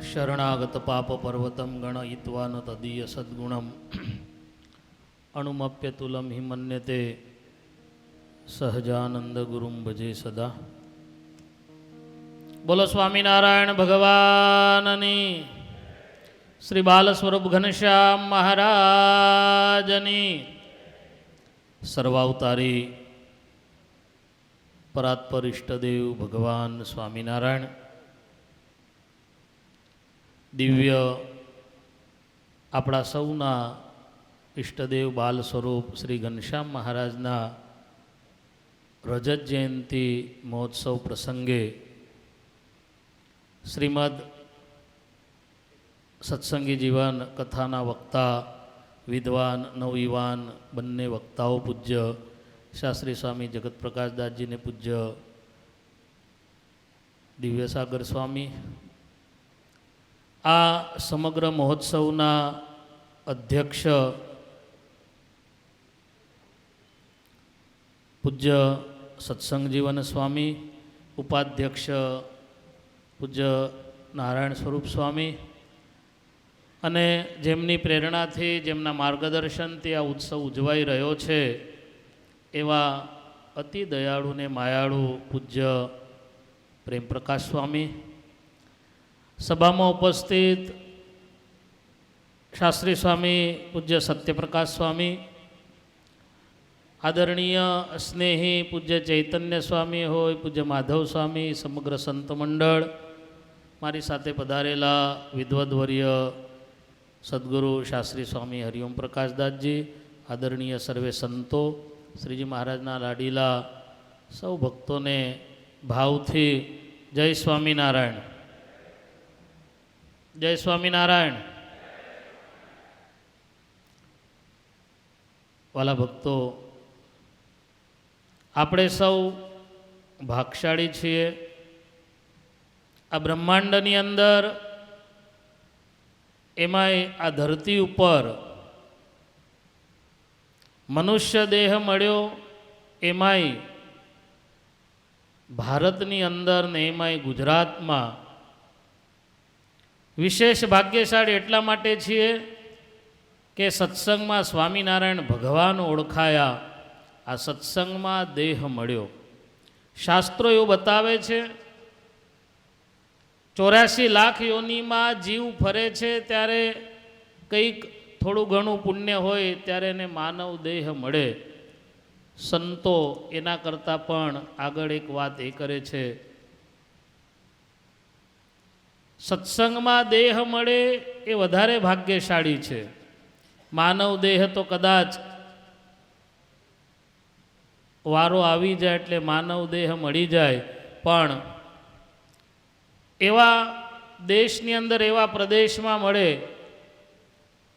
शरणागत पाप पर्वतं गणयित्वा न तदीय सद्गुणम् अणुमप्यतुलं हि मन्यते सहजानंद गुरुं भजे सदा। बोलो स्वामीनारायण भगवाननी, श्री बाल स्वरूप घनश्याम महाराजनी, सर्वावतारी परात्पर इष्टदेव भगवान स्वामीनारायण, दिव्य अपना सौना इष्टदेव बाल स्वरूप श्री घनश्याम महाराजना रजत जयंती महोत्सव प्रसंगे श्रीमद सत्संगी जीवन कथाना वक्ता विद्वान नवयुवान बन्ने वक्ताओं पूज्य शास्त्री स्वामी जगत प्रकाश दास जी ने पूज्य दिव्य सागर स्वामी आ समग्र महोत्सवना अध्यक्ष पूज्य सत्संग जीवन स्वामी, उपाध्यक्ष पूज्य नारायण स्वरूप स्वामी अने जेमनी प्रेरणा थी जेमना मार्गदर्शन थी आ उत्सव उजवाई रह्यो छे एवा अति दयाळु ने मायाळु पूज्य प्रेम प्रकाश स्वामी, सभा में उपस्थित शास्त्री स्वामी पूज्य सत्यप्रकाश स्वामी, आदरणीय स्नेही पूज्य चैतन्य स्वामी होय पूज्य माधव स्वामी, समग्र संत मंडल, मारी साथे पधारेला विद्वद्वर्य सद्गुरु शास्त्री स्वामी हरिओम प्रकाश दास जी, आदरणीय सर्वे संतो, श्रीजी महाराजना लाडीला सौ भक्तों ने भावथी जय स्वामीनारायण, जय स्वामीनारायण। वाला भक्तों, આપણે સૌ ભાગશાળી છીએ। આ બ્રહ્માંડની અંદર એમાંય આ ધરતી ઉપર મનુષ્ય દેહ મળ્યો, એમાંય ભારતની અંદર ને એમાંય ગુજરાતમાં વિશેષ ભાગ્યશાળી એટલા માટે છીએ કે સત્સંગમાં સ્વામિનારાયણ ભગવાન ઓળખાયા, आ सत्संग में देह मळ्यो। शास्त्रों एवं बतावे छे 84 लाख योनि में जीव फरे छे त्यारे कंईक थोड़ू घणुं पुण्य होय त्यारे ने मानव देह मळे। संतो एना करता पण आगळ एक वात ए करे छे, सत्संग में देह मळे ए वधारे भाग्यशाળી छे। मानव देह तो कदाच वारो आवी जाए एटले मानव देह मळी जाए, पण एवा देशनी अंदर एवा प्रदेश में मळे,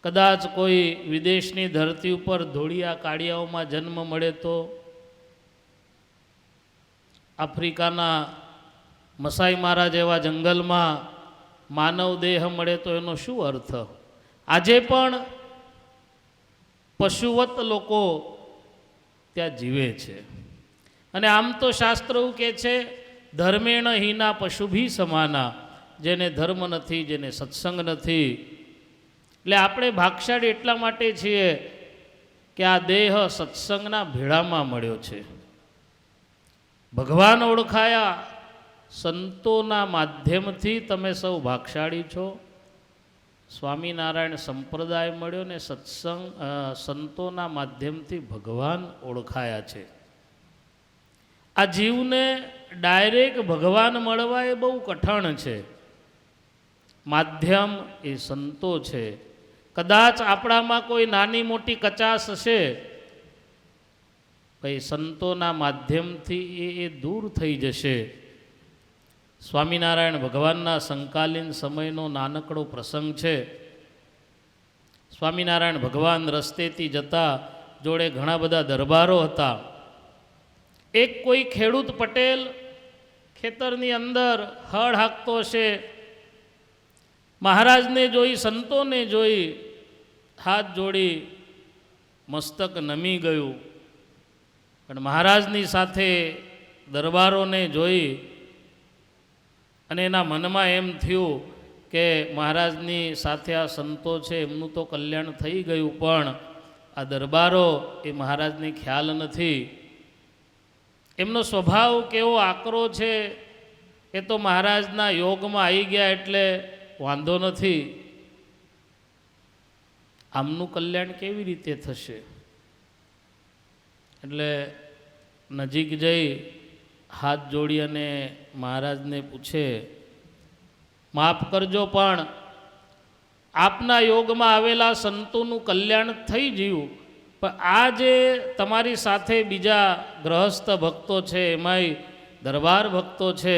कदाच कोई विदेशनी धरती पर धोळिया काळियाओं में जन्म मळे तो आफ्रिकाना मसाई मारा जेवा जंगल में मानव देह मळे तो एनो शुं अर्थ। आजे पण पशुवत लोको त्या जीवे छे। अने आम तो शास्त्र एवुं कहे छे धर्मेण हीना पशु भी समाना, जेने धर्म नथी जेने सत्संग नथी। એટલે આપણે ભાગશાળી એટલા માટે છીએ કે આ દેહ સત્સંગના ભેળામાં મળ્યો છે। ભગવાન ઓળખાયા, સંતોના માધ્યમથી તમે સૌ ભાગશાળી છો। स्वामीनारायण संप्रदाय मळ्यो ने सत्संग संतोना माध्यमथी भगवान ओळखाया छे। आ जीवने डायरेक्ट भगवान मळवा ए बहु कठण छे। माध्यम ए संतो छे। कदाच आपणामां कोई नानी मोटी कचास हशे, भाई संतोना माध्यमथी ए दूर थई जशे। स्वामीनारायण भगवानना संकालीन समयनो नानकड़ो प्रसंग छे। स्वामीनारायण भगवान रस्तेथी जता जोड़े घणा बधा दरबारो हता। एक कोई खेडूत पटेल खेतरनी अंदर हळ हाकतो हशे, महाराजने जोई संतोने जोई हाथ जोड़ी मस्तक नमी गयुं, पण महाराजनी साथे दरबारोने जोई અને એના મનમાં એમ થયું કે મહારાજની સાથે આ સંતો છે એમનું તો કલ્યાણ થઈ ગયું, પણ આ દરબારો એ મહારાજને ખ્યાલ નથી. એમનો સ્વભાવ કેવો આકરો છે એ તો મહારાજના યોગમાં આવી ગયા એટલે વાંધો નથી. આમનું કલ્યાણ કેવી રીતે થશે? એટલે નજીક જઈ હાથ જોડી અને મહારાજને પૂછે, માફ કરજો, પણ આપના યોગમાં આવેલા સંતોનું કલ્યાણ થઈ ગયું, પણ આ જે તમારી સાથે બીજા ગ્રહસ્થ ભક્તો છે, એમાંય દરબાર ભક્તો છે,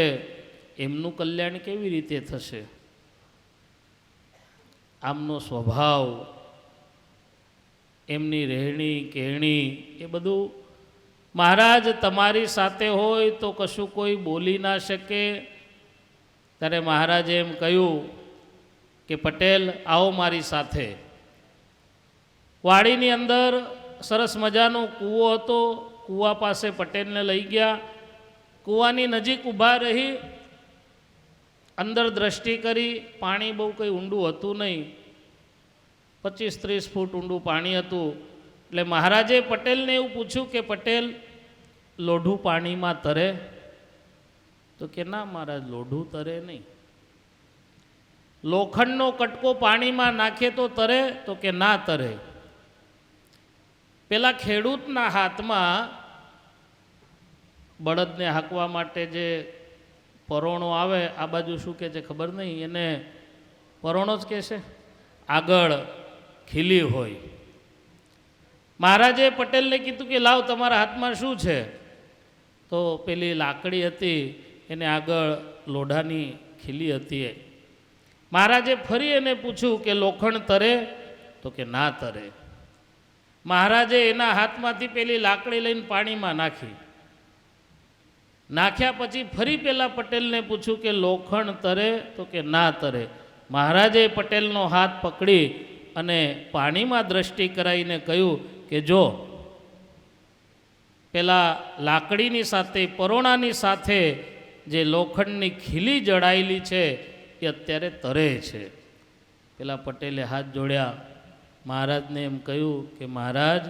એમનું કલ્યાણ કેવી રીતે થશે? આમનો સ્વભાવ, એમની રહેણી કહેણી એ બધું મહારાજ તમારી સાથે હોય તો કશું કોઈ બોલી ના શકે. ત્યારે મહારાજે એમ કહ્યું કે પટેલ આવો મારી સાથે. વાડીની અંદર સરસ મજાનો કૂવો હતો. કૂવા પાસે પટેલને લઈ ગયા. કૂવાની નજીક ઊભા રહી અંદર દ્રષ્ટિ કરી. પાણી બહુ કંઈ ઊંડું હતું નહીં, 25-30 ફૂટ ઊંડું પાણી હતું. એટલે મહારાજે પટેલને એવું પૂછ્યું કે પટેલ લોઢું પાણીમાં તરે? તો કે ના મહારાજ, લોઢું તરે નહીં. લોખંડનો કટકો પાણીમાં નાખે તો તરે? તો કે ના તરે. પેલા ખેડૂતના હાથમાં બળદને હાંકવા માટે જે પરોણો આવે, આ બાજુ શું કહે છે ખબર નહીં, એને પરોણો જ કહેશે, આગળ ખીલી હોય. મહારાજે પટેલને કીધું કે લાવ તમારા હાથમાં શું છે? તો પેલી લાકડી હતી, એને આગળ લોઢાની ખીલી હતી. મહારાજે ફરી એને પૂછ્યું કે લોખંડ તરે? તો કે ના તરે. મહારાજે એના હાથમાંથી પેલી લાકડી લઈને પાણીમાં નાખી. નાખ્યા પછી ફરી પેલા પટેલને પૂછ્યું કે લોખંડ તરે? તો કે ના તરે. મહારાજે પટેલનો હાથ પકડી અને પાણીમાં દ્રષ્ટિ કરાવીને કહ્યું કે જો પેલા લાકડીની સાથે, પરોણાની સાથે જે લોખંડની ખીલી જડાયેલી છે એ અત્યારે તરે છે. પેલા પટેલે હાથ જોડ્યા. મહારાજને એમ કહ્યું કે મહારાજ,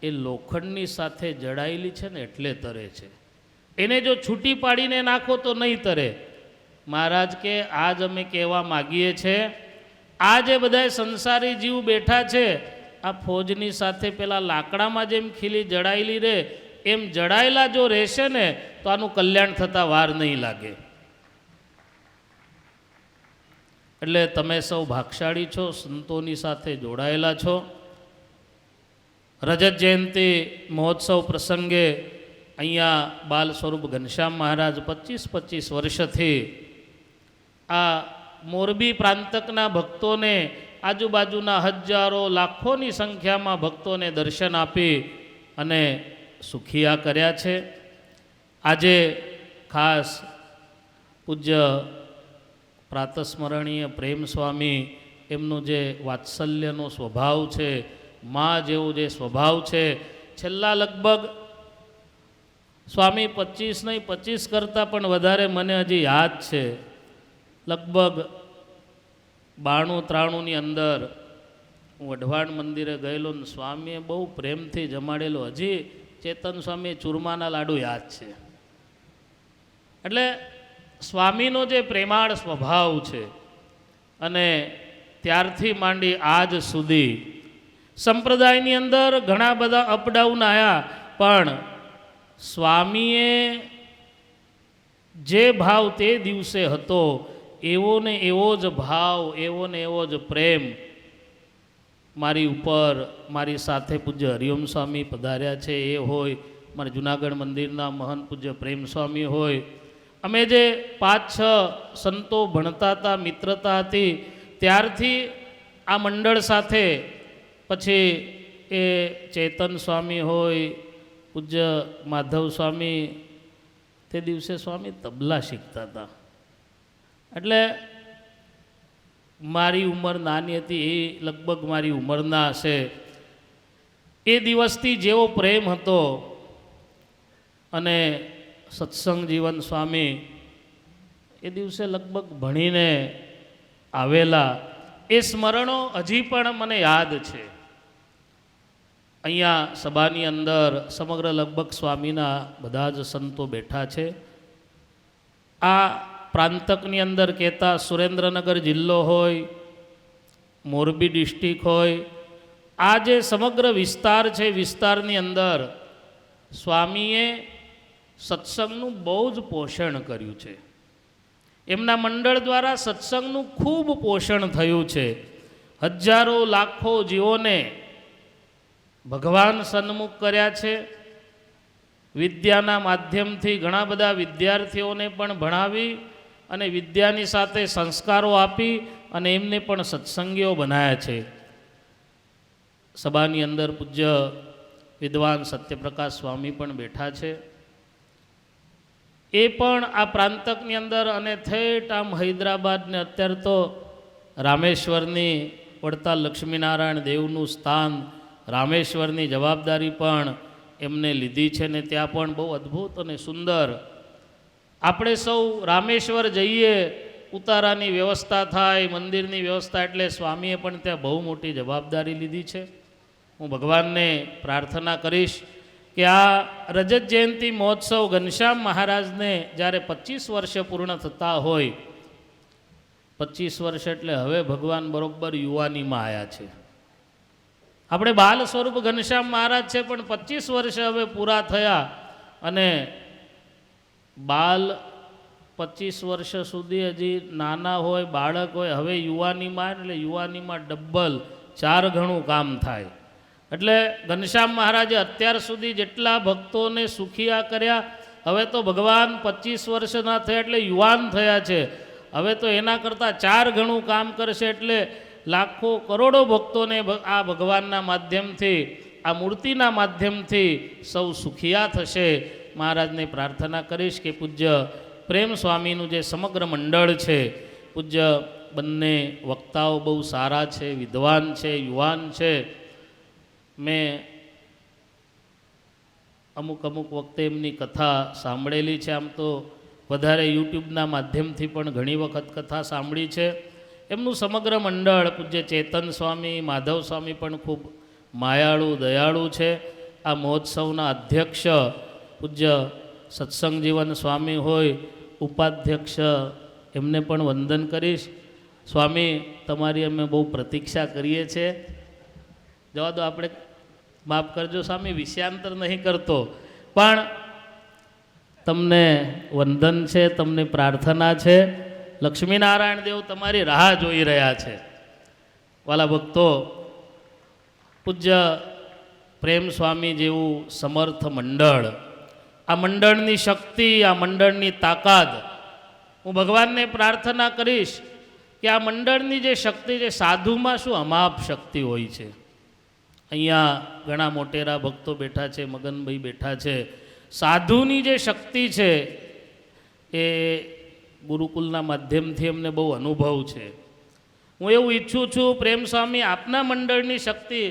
એ લોખંડની સાથે જડાયેલી છે ને એટલે તરે છે. એને જો છૂટી પાડીને નાખો તો નહીં તરે. મહારાજ કે આજ અમે કહેવા માગીએ છીએ, આ જે બધા સંસારી જીવ બેઠા છે, આ ફોજની સાથે પેલા લાકડામાં જેમ ખીલી જડાયેલી રહે એમ જડાયેલા જો રહેશે ને તો આનું કલ્યાણ થતાં વાર નહીં લાગે. એટલે તમે સૌ ભાગશાળી છો, સંતોની સાથે જોડાયેલા છો. રજત જયંતિ મહોત્સવ પ્રસંગે અહીંયા બાલ સ્વરૂપ ઘનશ્યામ મહારાજ 25-25 વર્ષથી આ મોરબી પ્રાંતકના ભક્તોને, આજુબાજુના હજારો લાખોની સંખ્યામાં ભક્તોને દર્શન આપી અને સુખિયા કર્યા છે. આજે ખાસ પૂજ્ય પ્રાતસ્મરણીય પ્રેમ સ્વામી, એમનું જે વાત્સલ્યનો સ્વભાવ છે, મા જેવો જે સ્વભાવ છે, છેલ્લા લગભગ સ્વામી 25 નહીં 25 કરતાં પણ વધારે મને હજી યાદ છે. લગભગ 92-93ની અંદર હું વઢવાણ મંદિરે ગયેલો ને સ્વામીએ બહુ પ્રેમથી જમાડેલો. હજી ચેતન સ્વામી ચૂરમાના લાડુ યાદ છે. એટલે સ્વામીનો જે પ્રેમાળ સ્વભાવ છે, અને ત્યારથી માંડી આજ સુધી સંપ્રદાયની અંદર ઘણા બધા અપડાઉન આવ્યા, પણ સ્વામીએ જે ભાવ તે દિવસે હતો એવો ને એવો જ ભાવ, એવો ને એવો જ પ્રેમ મારી ઉપર, મારી સાથે પૂજ્ય હરિઓમ સ્વામી પધાર્યા છે એ હોય, મારા જુનાગઢ મંદિરના મહંત પૂજ્ય પ્રેમ સ્વામી હોય, અમે જે 5-6 સંતો ભણતા હતા, મિત્રતા હતી, ત્યારથી આ મંડળ સાથે, પછી એ ચેતન સ્વામી હોય, પૂજ્ય માધવ સ્વામી, તે દિવસે સ્વામી તબલા શીખતા હતા. એટલે મારી ઉંમર નાની હતી, એ લગભગ મારી ઉંમરના હશે. એ દિવસથી જેવો પ્રેમ હતો, અને સત્સંગ જીવન સ્વામી એ દિવસે લગભગ ભણીને આવેલા એ સ્મરણો હજી પણ મને યાદ છે. અહીંયા સભાની અંદર સમગ્ર લગભગ સ્વામીના બધા જ સંતો બેઠા છે. આ પ્રાંતકની અંદર કહેતા સુરેન્દ્રનગર જિલ્લો હોય, મોરબી ડિસ્ટ્રિક્ટ હોય, આ જે સમગ્ર વિસ્તાર છે, વિસ્તારની અંદર સ્વામીએ સત્સંગનું બહુ જ પોષણ કર્યું છે. એમના મંડળ દ્વારા સત્સંગનું ખૂબ પોષણ થયું છે. હજારો લાખો જીવોને ભગવાન સન્મુખ કર્યા છે. વિદ્યાના માધ્યમથી ઘણા બધા વિદ્યાર્થીઓને પણ ભણાવી અને વિદ્યાની સાથે સંસ્કારો આપી અને એમને પણ સત્સંગીઓ બનાવ્યા છે. સભાની અંદર પૂજ્ય વિદ્વાન સત્યપ્રકાશ સ્વામી પણ બેઠા છે. એ પણ આ પ્રાંતકની અંદર અને ઠેઠ આમ હૈદરાબાદને અત્યારે તો રામેશ્વરની વડતાલ લક્ષ્મીનારાયણ દેવનું સ્થાન, રામેશ્વરની જવાબદારી પણ એમને લીધી છે ને ત્યાં પણ બહુ અદ્ભુત અને સુંદર આપણે સૌ રામેશ્વર જઈએ, ઉતારાની વ્યવસ્થા થાય, મંદિરની વ્યવસ્થા, એટલે સ્વામીએ પણ ત્યાં બહુ મોટી જવાબદારી લીધી છે. હું ભગવાનને પ્રાર્થના કરીશ કે આ રજત જયંતિ મહોત્સવ ઘનશ્યામ મહારાજને જ્યારે 25 વર્ષ પૂર્ણ થતા હોય, 25 વર્ષ એટલે હવે ભગવાન બરોબર યુવાનીમાં આવ્યા છે. આપણે બાલ સ્વરૂપ ઘનશ્યામ મહારાજ છે, પણ 25 વર્ષ હવે પૂરા થયા અને બાલ 25 વર્ષ સુધી હજી નાના હોય, બાળક હોય, હવે યુવાનીમાં, એટલે યુવાનીમાં ડબલ 4 ગણું કામ થાય. એટલે ઘનશ્યામ મહારાજે અત્યાર સુધી જેટલા ભક્તોને સુખિયા કર્યા, હવે તો ભગવાન 25 વર્ષના થયા એટલે યુવાન થયા છે. હવે તો એના કરતાં 4 ગણું કામ કરશે, એટલે લાખો કરોડો ભક્તોને આ ભગવાનના માધ્યમથી, આ મૂર્તિના માધ્યમથી સૌ સુખિયા થશે. મહારાજને પ્રાર્થના કરીશ કે પૂજ્ય પ્રેમ સ્વામીનું જે સમગ્ર મંડળ છે, પૂજ્ય બંને વક્તાઓ બહુ સારા છે, વિદ્વાન છે, યુવાન છે. મેં અમુક વખતે એમની કથા સાંભળેલી છે. આમ તો વધારે યુટ્યુબના માધ્યમથી પણ ઘણી વખત કથા સાંભળી છે. એમનું સમગ્ર મંડળ પૂજ્ય ચેતન સ્વામી, માધવ સ્વામી પણ ખૂબ માયાળુ, દયાળુ છે. આ મહોત્સવના અધ્યક્ષ પૂજ્ય સત્સંગ જીવન સ્વામી હોય, ઉપાધ્યક્ષ, એમને પણ વંદન કરીશ. સ્વામી, તમારી અમે બહુ પ્રતીક્ષા કરીએ છીએ. જવા દો, આપણે માફ કરજો સ્વામી, વિષયાંતર નહીં કરતો, પણ તમને વંદન છે, તમને પ્રાર્થના છે. લક્ષ્મીનારાયણ દેવ તમારી રાહ જોઈ રહ્યા છે. વાલા ભક્તો, પૂજ્ય પ્રેમ સ્વામી જેવું સમર્થ મંડળ, આ મંડળની શક્તિ, આ મંડળની તાકાત, હું ભગવાનને પ્રાર્થના કરીશ કે આ મંડળની જે શક્તિ છે, સાધુમાં શું અમાપ શક્તિ હોય છે. અહીંયા ઘણા મોટેરા ભક્તો બેઠા છે, મગનભાઈ બેઠા છે. સાધુની જે શક્તિ છે એ ગુરુકુલના માધ્યમથી અમને બહુ અનુભવ છે. હું એવું ઈચ્છું છું, પ્રેમ સ્વામી, આપના મંડળની શક્તિ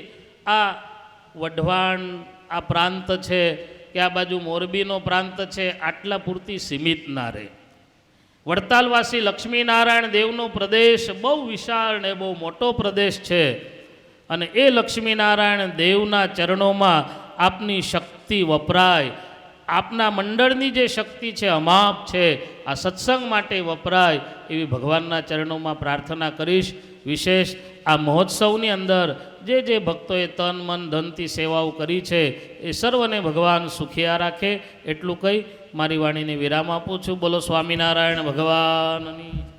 આ વઢવાણ આ પ્રાંત છે કે આ બાજુ મોરબીનો પ્રાંત છે, આટલા પૂરતી સીમિત ના રહે. વડતાલવાસી લક્ષ્મીનારાયણ દેવનો પ્રદેશ બહુ વિશાળ ને બહુ મોટો પ્રદેશ છે અને એ લક્ષ્મીનારાયણ દેવના ચરણોમાં આપની શક્તિ વપરાય. આપના મંડળની જે શક્તિ છે, અમાપ છે, આ સત્સંગ માટે વપરાય એવી ભગવાનના ચરણોમાં પ્રાર્થના કરીશ. વિશેષ આ મહોત્સવની અંદર જે ભક્તોએ તન મન ધનથી સેવાઓ કરી છે એ સર્વને ભગવાન સુખિયા રાખે, એટલું કહી મારી વાણીને વિરામ આપું છું. બોલો સ્વામિનારાયણ ભગવાનની.